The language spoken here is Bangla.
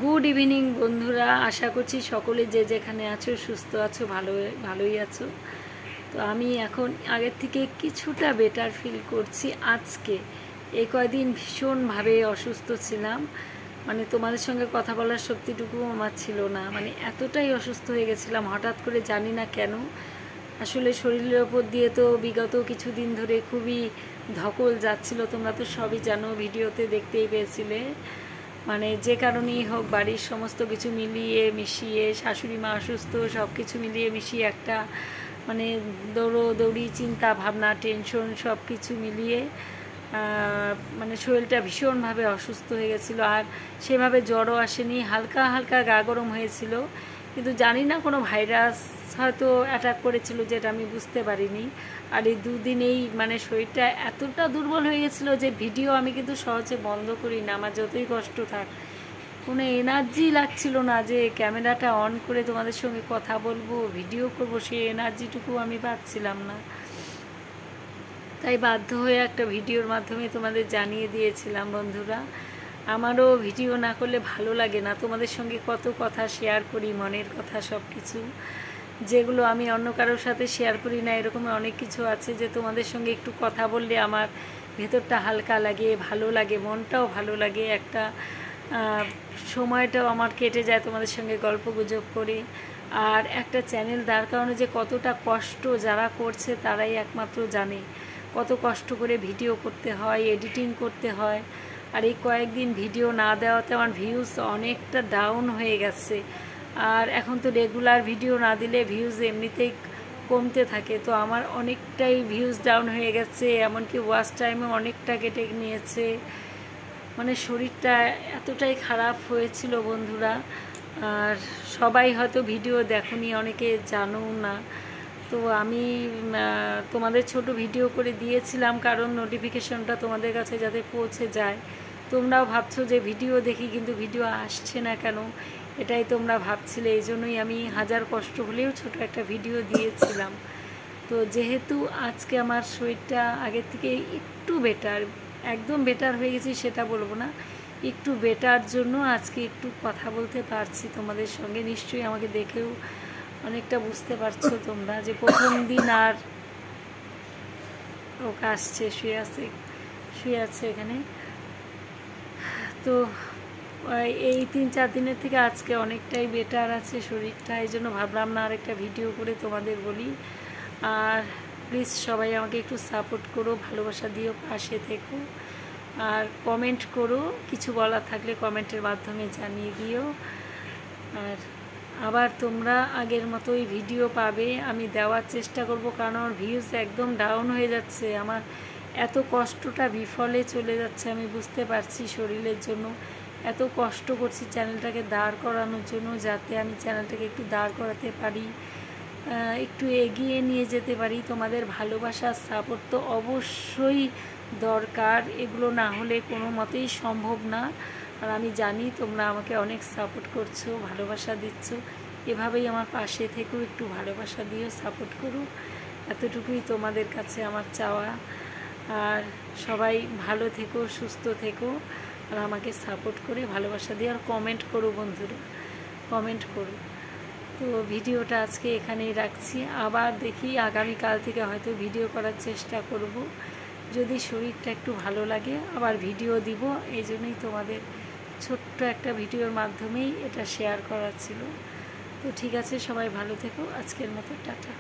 গুড ইভিনিং বন্ধুরা, আশা করছি সকলে যে যেখানে আছো সুস্থ আছো, ভালোই আছো। তো আমি এখন আগের থেকে কিছুটা বেটার ফিল করছি। আজকে এই কয়দিন ভীষণভাবে অসুস্থ ছিলাম, মানে তোমাদের সঙ্গে কথা বলার শক্তিটুকুও আমার ছিল না, মানে এতটাই অসুস্থ হয়ে গেছিলাম হঠাৎ করে, জানি না কেন। আসলে শরীরের ওপর দিয়ে তো বিগত কিছুদিন ধরে খুবই ধকল যাচ্ছিল, তোমরা তো সবই জানো, ভিডিওতে দেখতেই পেয়েছিলে। মানে যে কারণেই হোক বাড়ির সমস্ত কিছু মিলিয়ে মিশিয়ে, শাশুড়ি মা অসুস্থ, সব কিছু মিলিয়ে মিশিয়ে একটা মানে দৌড়ি চিন্তা ভাবনা টেনশন সব কিছু মিলিয়ে মানে শরীরটা ভীষণভাবে অসুস্থ হয়ে গেছিলো। আর সেভাবে জ্বরও আসেনি, হালকা হালকা গা গরম হয়েছিল, কিন্তু জানি না কোনো ভাইরাস হয়তো অ্যাটাক করেছিল, যেটা আমি বুঝতে পারিনি। আর এই দুদিনেই মানে শরীরটা এতটা দুর্বল হয়ে গেছিলো যে ভিডিও আমি কিন্তু সহজে বন্ধ করি না, আমার যতই কষ্ট থাক। কোনো এনার্জি লাগছিল না যে ক্যামেরাটা অন করে তোমাদের সঙ্গে কথা বলবো, ভিডিও করব, সেই এনার্জিটুকু আমি পাচ্ছিলাম না। তাই বাধ্য হয়ে একটা ভিডিওর মাধ্যমে তোমাদের জানিয়ে দিয়েছিলাম। বন্ধুরা, আমারও ভিডিও না করলে ভালো লাগে না, তোমাদের সঙ্গে কত কথা শেয়ার করি, মনের কথা সব কিছু, যেগুলো আমি অন্য কারোর সাথে শেয়ার করি না। এরকম অনেক কিছু আছে যে তোমাদের সঙ্গে একটু কথা বললে আমার ভেতরটা হালকা লাগে, ভালো লাগে, মনটাও ভালো লাগে, একটা সময়টাও আমার কেটে যায় তোমাদের সঙ্গে গল্প গুজব করে। আর একটা চ্যানেল দাঁড় করানো যে কতটা কষ্ট যারা করছে তারাই একমাত্র জানে, কত কষ্ট করে ভিডিও করতে হয়, এডিটিং করতে হয়। আর এই কয়েকদিন ভিডিও না দেওয়াতে আমার ভিউজ অনেকটা ডাউন হয়ে গেছে। আর এখন তো রেগুলার ভিডিও না দিলে ভিউজ এমনিতেই কমতে থাকে, তো আমার অনেকটাই ভিউজ ডাউন হয়ে গেছে, এমনকি ওয়াচ টাইমও অনেকটা কেটে নিয়েছে। মানে শরীরটা এতটাই খারাপ হয়েছিল বন্ধুরা। আর সবাই হয়তো ভিডিও দেখোনি, অনেকে জানো না। তো আমি তোমাদের ছোট ভিডিও করে দিয়েছিলাম, কারণ নোটিফিকেশনটা তোমাদের কাছে যাতে পৌঁছে যায়। তোমরাও ভাবছো যে ভিডিও দেখি কিন্তু ভিডিও আসছে না কেন, এটাই তোমরা ভাবছিলে। এই জন্যই আমি হাজার কষ্ট হলেও ছোট একটা ভিডিও দিয়েছিলাম। তো যেহেতু আজকে আমার শরীরটা আগের থেকে একটু বেটার, একদম বেটার হয়ে গেছি সেটা বলবো না, একটু বেটার জন্য আজকে একটু কথা বলতে পারছি তোমাদের সঙ্গে। নিশ্চয়ই আমাকে দেখেও অনেকটা বুঝতে পারছো তোমরা যে প্রথম দিন। আর ওকে আসছে, শুয়ে আছে এখানে। তো এই 3-4 দিনের থেকে আজকে অনেকটাই বেটার আছে শরীরটা, এই জন্য ভাবলাম না আরেকটা ভিডিও করে তোমাদের বলি। আর প্লিজ সবাই আমাকে একটু সাপোর্ট করো, ভালোবাসা দিও, পাশে থেকো, আর কমেন্ট করো, কিছু বলার থাকলে কমেন্টের মাধ্যমে জানিয়ে দিও। আর আবার তোমরা আগের মতোই ভিডিও পাবে, আমি দেওয়ার চেষ্টা করব, কারণ আমার ভিউজ একদম ডাউন হয়ে যাচ্ছে। আমার এত কষ্টটা বিফলে চলে যাচ্ছে, আমি বুঝতে পারছি। শরীরের জন্য এত কষ্ট করছি চ্যানেলটাকে দাঁড় করানোর জন্য, যাতে আমি চ্যানেলটাকে একটু দাঁড় করাতে পারি, একটু এগিয়ে নিয়ে যেতে পারি। তোমাদের ভালোবাসার সাপোর্ট তো অবশ্যই দরকার, এগুলো না হলে কোনো মতেই সম্ভব না। আর আমি জানি তোমরা আমাকে অনেক সাপোর্ট করছো, ভালোবাসা দিচ্ছ, এভাবেই আমার পাশে থেকেও একটু ভালোবাসা দিও, সাপোর্ট করো, এতটুকুই তোমাদের কাছে আমার চাওয়া। আর সবাই ভালো থেকো, সুস্থ থেকো, আর আমাকে সাপোর্ট করে ভালোবাসা দিও, আর কমেন্ট করো বন্ধুরা, কমেন্ট করো। তো ভিডিওটা আজকে এখানেই রাখছি, আবার দেখি আগামীকাল থেকে হয়তো ভিডিও করার চেষ্টা করব, যদি শরীরটা একটু ভালো লাগে আবার ভিডিও দিব। এই জন্যই তোমাদের ছোট্ট একটা ভিডিওর মাধ্যমেই এটা শেয়ার করা ছিল। তো ঠিক আছে, সবাই ভালো থেকো, আজকের মতো টাটা।